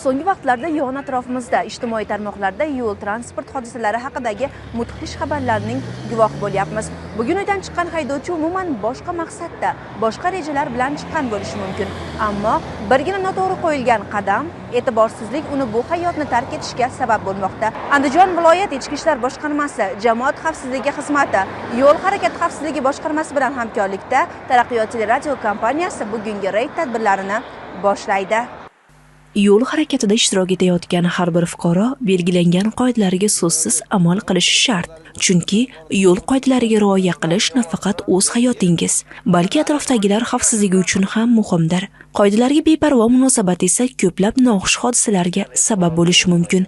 So'nggi vaqtlarda yon atrofimizda ijtimoiy tarmoqlarda yo'l transport hodisalari haqidagi mudhish xabarlarning guvohi bo'lyapmiz. Bugun uydan chiqqan haydovchi umuman boshqa maqsadda, boshqa rejalar bilan chiqqan bo'lishi mumkin. Ammo birgina noto'g'ri qo'yilgan qadam, e'tiborsizlik uni bu hayotni tark etishga sabab bo'lmoqda. Andijon viloyat Ichki ishlar boshqarmasi, jamoat xavfsizligi xizmati, yo'l harakati xavfsizligi boshqarmasi bilan hamkorlikda Taraqqiyot teleradio kompaniyasi bugungi reyd tadbirlarini boshlaydi. Yo'l harakatida ishtirok etayotgan har bir fuqaro belgilangan qoidalarga so'zsiz amal qilishi shart. Chunki yo'l qoidalariga rioya qilish nafaqat o'z hayotingiz, balki atrofdagilar xavfsizligi uchun ham muhimdir. Qoidalarga beparvo munosabat esa ko'plab noxush hodisalarga sabab bo'lishi mumkin.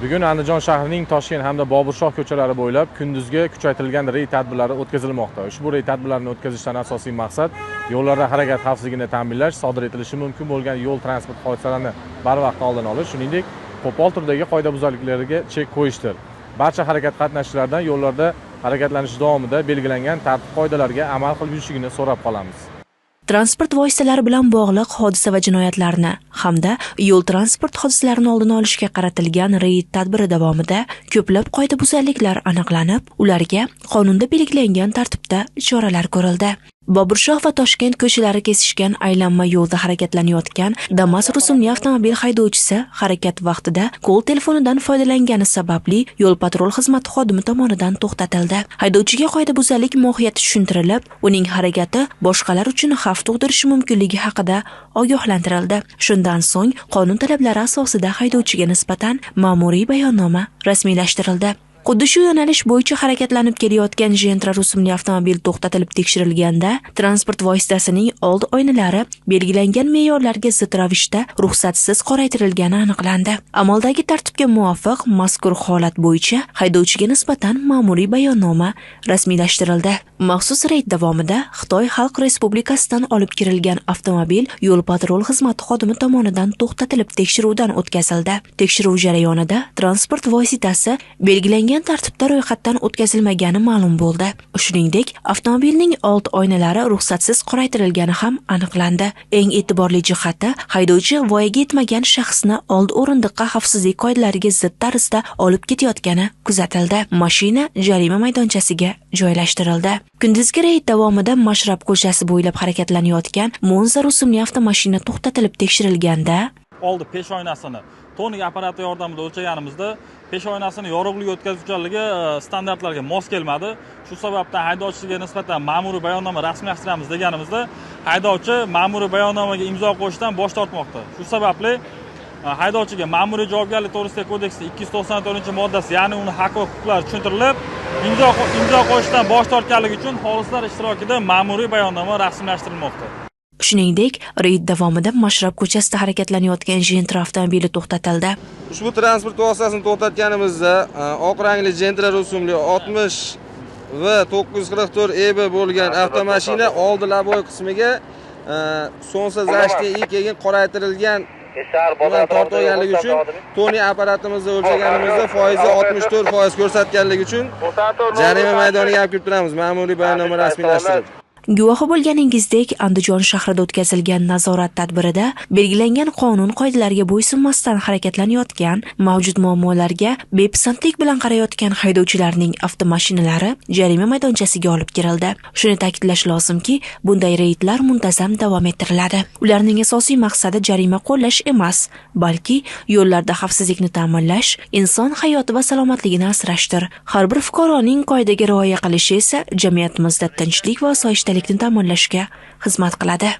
Bugun Andijon shahrining Toshkent hamda Boburshoh ko'chalari bo'ylab kunduzgi kuchaytirilgan reyd tadbirlari o'tkazilmoqda. Ushbu reyd tadbirlarini o'tkazishdan asosiy maqsad yo'llarda harakat xavfsizligini ta'minlash, sodir etilishi mumkin bo'lgan yo'l transport hodisalarini barvaqt oldini olish, shuningdek, qo'pol turdagi qoidabuzarliklarga chek qo'yishdir. Barcha harakat qatnashchilaridan yo'llarda harakatlanish davomida belgilangan tartib qoidalariga amal qilib yurishligini so'rab qolamiz. Transport vositalari bilan bog'liq hodisa va jinoyatlarni hamda yo'l transport hodisalarini oldini olishga qaratilgan reyd tadbiri davomida ko'plab qoidabuzarliklar aniqlanib, ularga qonunda belgilangan tartibda choralar ko'rildi. Boburshoh va Toshkent ko'chalari kesishgan aylanma yo'lda harakatlanayotgan Damas rusumli avtomobil haydovchisi harakat vaqtida qo'l telefonidan foydalangani sababli yo'l-patrul xizmati xodimi tomonidan to'xtatildi. Haydovchiga qoidabuzarlik mohiyati tushuntirilib, uning harakati boshqalar uchun xavf tug'dirishi mumkinligi haqida ogohlantirildi. Shundan so'ng qonun talablari asosida haydovchiga nisbatan ma'muriy bayonnoma rasmiylashtirildi. Xuddi shu yo'nalish bo'yicha harakatlanib kelayotgan Gentra rusumli avtomobil to'xtatilib tekshirilganda, transport vositasining old oynalari belgilangan me'yorlarga zid ravishda ruxsatsiz qoraytirilgani aniqlandi. Amaldagi tartibga muvofiq mazkur holat bo'yicha haydovchiga nisbatan ma'muriy bayonnoma rasmiylashtirildi. Maxsus reyd davomida Xitoy Xalq Respublikasidan olib kirilgan avtomobil yo'l-patrul xizmati xodimi tomonidan to'xtatilib tekshiruvdan o'tkazildi. Tekshiruv jarayonida transport vositasi belgilangan tartibda ro'yxatdan o'tkazilmagani ma'lum bo'ldi. Shuningdek, avtomobilning old oynalari ruxsatsiz qoraytirilgani ham aniqlandi. Eng e'tiborli jihati, haydovchi voyaga yetmagan shaxsni old o'rindiqqa xavfsizlik qoidalariga zid tarzda olib ketayotgani kuzatildi. Mashina jarima maydonchasiga joylashtirildi. Kunduzgi reyd davomida Mashrab ko'chasi bo'ylab harakatlanayotgan Monza rusumli avtomashina to'xtatilib tekshirilganda, oldi pesh oynasini tonik apparati yordamida o'lchaganimizda pesh oynasini yorug'ligi o'tkazuvchanligi standartlarga mos kelmadi. Shu sababdan haydovchiga nisbatan ma'muriy bayonnoma rasmiylashtiramiz deganimizda haydovchi ma'muriy bayonnomaga imzo qo'yishdan bosh tortmoqda. Shu sababli haydovchiga ma'muriy javobgarlik to'g'risidagi kodeksning 294-moddasi, ya'ni uni haq va huquqlari tushuntirilib, imzo qo'yishdan bosh tortganligi uchun xolislar ishtirokida ma'muriy bayonnoma rasmiylashtirilmoqda. Shuningdek, reyd davomida Mashrab ko'chasida harakatlanayotgan Gentra avtomobili to'xtatildi. Ushbu transport vositasini to'xtatganimizda oq rangli Gentra rusumli 60 va 944 EB bo'lgan avtomashina oldi laboy qismiga sonsiz zashti keyin qoraytirilgan tortib olganligi uchun tonik apparatimizni o'lchaganimizda foizi 64% ko'rsatganligi uchun jarima maydoniga olib kirib turamiz. Ma'muriy bayonnoma rasmiylashtirib. Guvohi bo'lganingizdek, Andijon shahrida o'tkazilgan nazorat tadbirida belgilangan qonun qoidalariga bo'ysunmasdan harakatlanayotgan, mavjud muammolarga bepisandlik bilan qarayotgan haydovchilarning avtomashinalari jarima maydonchasiga olib kirildi. Shuni ta'kidlash lozimki, bunday reydlar muntazam davom ettiriladi. Ularning asosiy maqsadi jarima qo'llash emas, balki yo'llarda xavfsizlikni ta'minlash, inson hayoti va salomatligini asrashdir. Har bir fuqaroning qoidaga rioya qilishi esa jamiyatimizda tinchlik va osoyishtalik ta'minlashga xizmat qiladi.